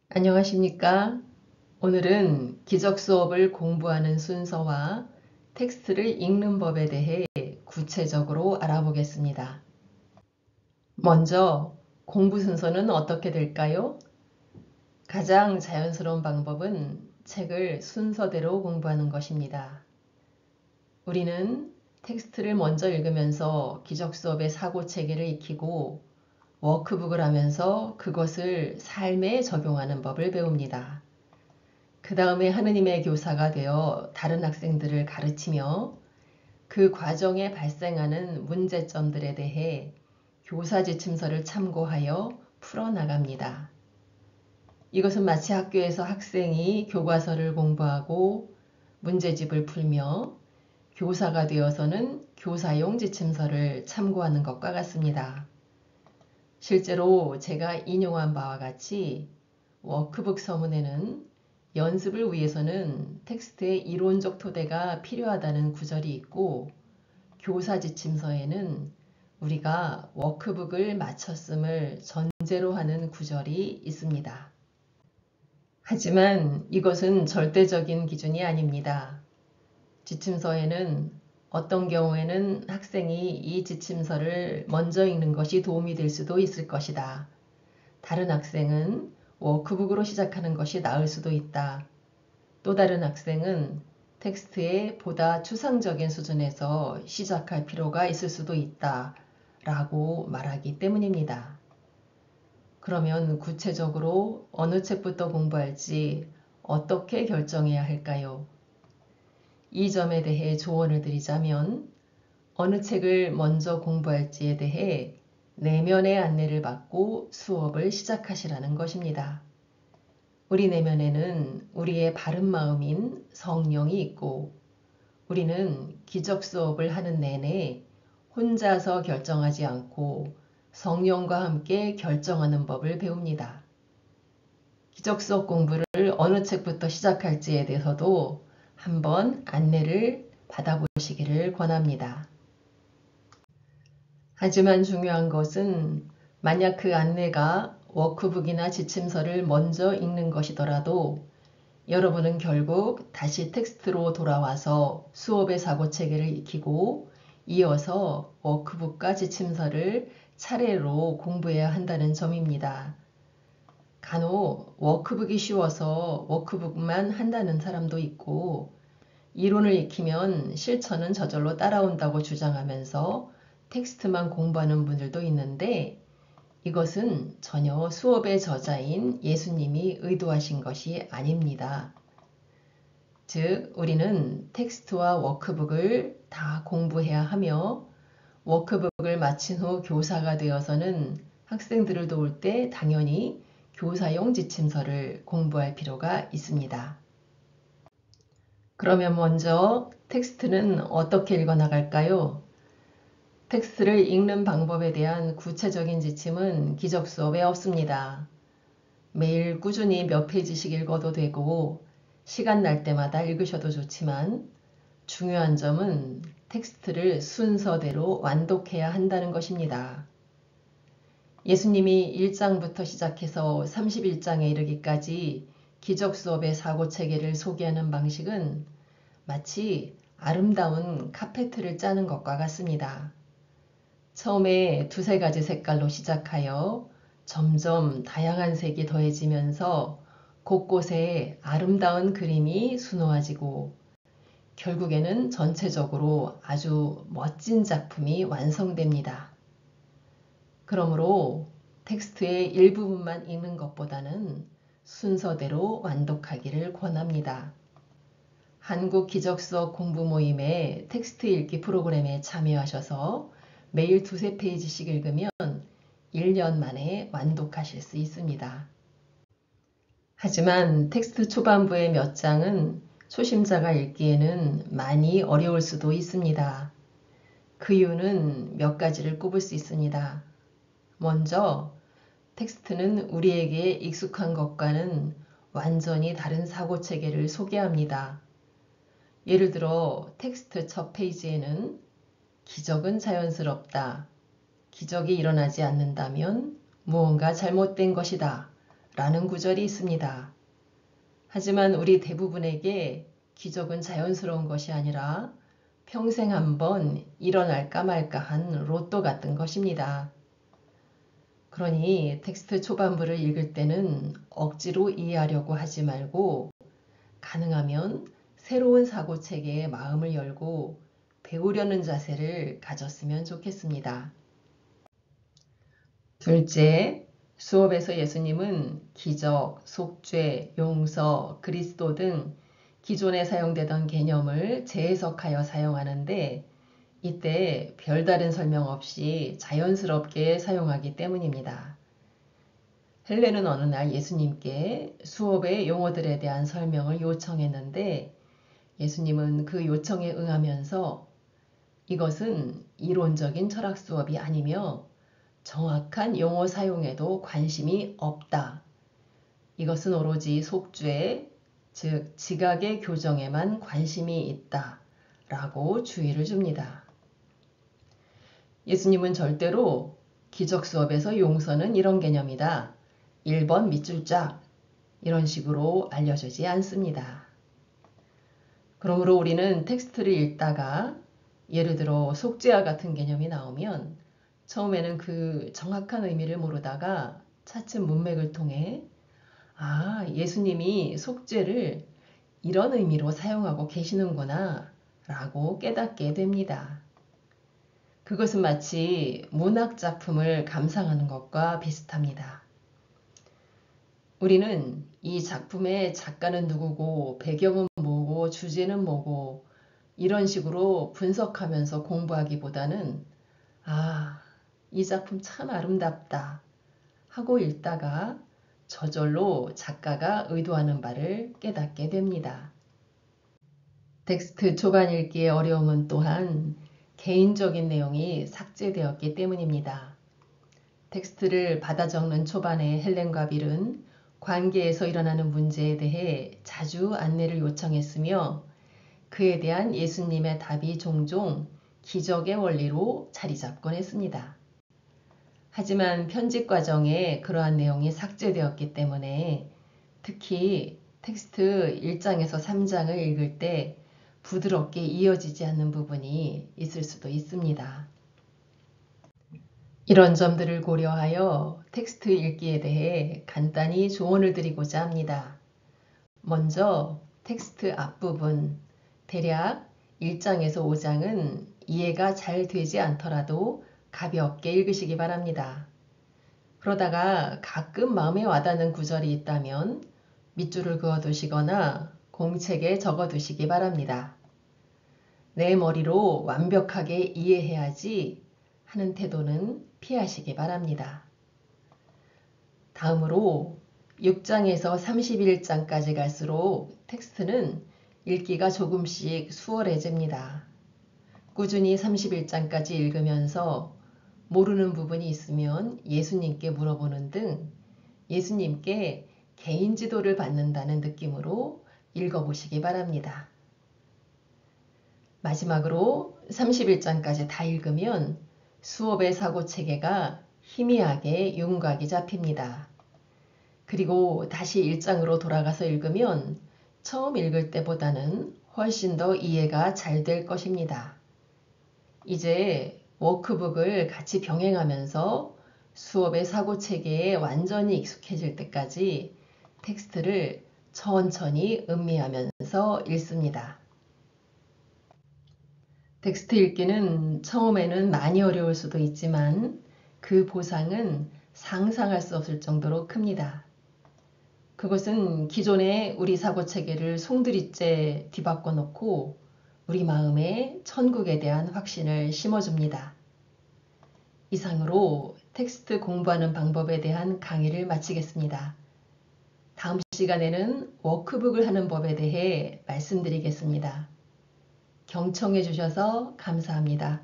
안녕하십니까? 오늘은 기적 수업을 공부하는 순서와 텍스트를 읽는 법에 대해 구체적으로 알아보겠습니다. 먼저 공부 순서는 어떻게 될까요? 가장 자연스러운 방법은 책을 순서대로 공부하는 것입니다. 우리는 텍스트를 먼저 읽으면서 기적 수업의 사고 체계를 익히고 워크북을 하면서 그것을 삶에 적용하는 법을 배웁니다. 그 다음에 하느님의 교사가 되어 다른 학생들을 가르치며 그 과정에 발생하는 문제점들에 대해 교사 지침서를 참고하여 풀어나갑니다. 이것은 마치 학교에서 학생이 교과서를 공부하고 문제집을 풀며 교사가 되어서는 교사용 지침서를 참고하는 것과 같습니다. 실제로 제가 인용한 바와 같이 워크북 서문에는 연습을 위해서는 텍스트의 이론적 토대가 필요하다는 구절이 있고 교사 지침서에는 우리가 워크북을 마쳤음을 전제로 하는 구절이 있습니다. 하지만 이것은 절대적인 기준이 아닙니다. 지침서에는 어떤 경우에는 학생이 이 지침서를 먼저 읽는 것이 도움이 될 수도 있을 것이다. 다른 학생은 워크북으로 시작하는 것이 나을 수도 있다. 또 다른 학생은 텍스트의 보다 추상적인 수준에서 시작할 필요가 있을 수도 있다 라고 말하기 때문입니다. 그러면 구체적으로 어느 책부터 공부할지 어떻게 결정해야 할까요? 이 점에 대해 조언을 드리자면 어느 책을 먼저 공부할지에 대해 내면의 안내를 받고 수업을 시작하시라는 것입니다. 우리 내면에는 우리의 바른 마음인 성령이 있고 우리는 기적 수업을 하는 내내 혼자서 결정하지 않고 성령과 함께 결정하는 법을 배웁니다. 기적 수업 공부를 어느 책부터 시작할지에 대해서도 한번 안내를 받아보시기를 권합니다. 하지만 중요한 것은 만약 그 안내가 워크북이나 지침서를 먼저 읽는 것이더라도 여러분은 결국 다시 텍스트로 돌아와서 수업의 사고체계를 익히고 이어서 워크북과 지침서를 차례로 공부해야 한다는 점입니다. 간혹 워크북이 쉬워서 워크북만 한다는 사람도 있고 이론을 익히면 실천은 저절로 따라온다고 주장하면서 텍스트만 공부하는 분들도 있는데 이것은 전혀 수업의 저자인 예수님이 의도하신 것이 아닙니다. 즉, 우리는 텍스트와 워크북을 다 공부해야 하며 워크북을 마친 후 교사가 되어서는 학생들을 도울 때 당연히 교사용 지침서를 공부할 필요가 있습니다. 그러면 먼저 텍스트는 어떻게 읽어나갈까요? 텍스트를 읽는 방법에 대한 구체적인 지침은 기적 수업에 없습니다. 매일 꾸준히 몇 페이지씩 읽어도 되고 시간 날 때마다 읽으셔도 좋지만 중요한 점은 텍스트를 순서대로 완독해야 한다는 것입니다. 예수님이 1장부터 시작해서 31장에 이르기까지 기적 수업의 사고체계를 소개하는 방식은 마치 아름다운 카페트를 짜는 것과 같습니다. 처음에 두세 가지 색깔로 시작하여 점점 다양한 색이 더해지면서 곳곳에 아름다운 그림이 수놓아지고 결국에는 전체적으로 아주 멋진 작품이 완성됩니다. 그러므로 텍스트의 일부분만 읽는 것보다는 순서대로 완독하기를 권합니다. 한국 기적수업 공부 모임의 텍스트 읽기 프로그램에 참여하셔서 매일 두세 페이지씩 읽으면 1년 만에 완독하실 수 있습니다. 하지만 텍스트 초반부의 몇 장은 초심자가 읽기에는 많이 어려울 수도 있습니다. 그 이유는 몇 가지를 꼽을 수 있습니다. 먼저 텍스트는 우리에게 익숙한 것과는 완전히 다른 사고체계를 소개합니다. 예를 들어 텍스트 첫 페이지에는 기적은 자연스럽다. 기적이 일어나지 않는다면 무언가 잘못된 것이다. 라는 구절이 있습니다. 하지만 우리 대부분에게 기적은 자연스러운 것이 아니라 평생 한번 일어날까 말까 한 로또 같은 것입니다. 그러니 텍스트 초반부를 읽을 때는 억지로 이해하려고 하지 말고 가능하면 새로운 사고체계에 마음을 열고 배우려는 자세를 가졌으면 좋겠습니다. 둘째, 수업에서 예수님은 기적, 속죄, 용서, 그리스도 등 기존에 사용되던 개념을 재해석하여 사용하는데 이때 별다른 설명 없이 자연스럽게 사용하기 때문입니다. 헬레는 어느 날 예수님께 수업의 용어들에 대한 설명을 요청했는데 예수님은 그 요청에 응하면서 이것은 이론적인 철학 수업이 아니며 정확한 용어 사용에도 관심이 없다. 이것은 오로지 속죄, 즉 지각의 교정에만 관심이 있다. 라고 주의를 줍니다. 예수님은 절대로 기적 수업에서 용서는 이런 개념이다. 1번 밑줄 짝 이런 식으로 알려주지 않습니다. 그러므로 우리는 텍스트를 읽다가 예를 들어 속죄와 같은 개념이 나오면 처음에는 그 정확한 의미를 모르다가 차츰 문맥을 통해 예수님이 속죄를 이런 의미로 사용하고 계시는구나 라고 깨닫게 됩니다. 그것은 마치 문학작품을 감상하는 것과 비슷합니다. 우리는 이 작품의 작가는 누구고 배경은 뭐고 주제는 뭐고 이런 식으로 분석하면서 공부하기보다는 이 작품 참 아름답다 하고 읽다가 저절로 작가가 의도하는 바를 깨닫게 됩니다. 텍스트 초반 읽기의 어려움은 또한 개인적인 내용이 삭제되었기 때문입니다. 텍스트를 받아 적는 초반에 헬렌과 빌은 관계에서 일어나는 문제에 대해 자주 안내를 요청했으며 그에 대한 예수님의 답이 종종 기적의 원리로 자리 잡곤 했습니다. 하지만 편집 과정에 그러한 내용이 삭제되었기 때문에 특히 텍스트 1장에서 3장을 읽을 때 부드럽게 이어지지 않는 부분이 있을 수도 있습니다. 이런 점들을 고려하여 텍스트 읽기에 대해 간단히 조언을 드리고자 합니다. 먼저 텍스트 앞부분, 대략 1장에서 5장은 이해가 잘 되지 않더라도 가볍게 읽으시기 바랍니다. 그러다가 가끔 마음에 와닿는 구절이 있다면 밑줄을 그어두시거나 공책에 적어두시기 바랍니다. 내 머리로 완벽하게 이해해야지 하는 태도는 피하시기 바랍니다. 다음으로 6장에서 31장까지 갈수록 텍스트는 읽기가 조금씩 수월해집니다. 꾸준히 31장까지 읽으면서 모르는 부분이 있으면 예수님께 물어보는 등 예수님께 개인 지도를 받는다는 느낌으로 읽어보시기 바랍니다. 마지막으로 31장까지 다 읽으면 수업의 사고체계가 희미하게 윤곽이 잡힙니다. 그리고 다시 1장으로 돌아가서 읽으면 처음 읽을 때보다는 훨씬 더 이해가 잘 될 것입니다. 이제 워크북을 같이 병행하면서 수업의 사고체계에 완전히 익숙해질 때까지 텍스트를 천천히 음미하면서 읽습니다. 텍스트 읽기는 처음에는 많이 어려울 수도 있지만 그 보상은 상상할 수 없을 정도로 큽니다. 그것은 기존의 우리 사고체계를 송두리째 뒤바꿔 놓고 우리 마음에 천국에 대한 확신을 심어줍니다. 이상으로 텍스트 공부하는 방법에 대한 강의를 마치겠습니다. 다음 시간에는 워크북을 하는 법에 대해 말씀드리겠습니다. 경청해 주셔서 감사합니다.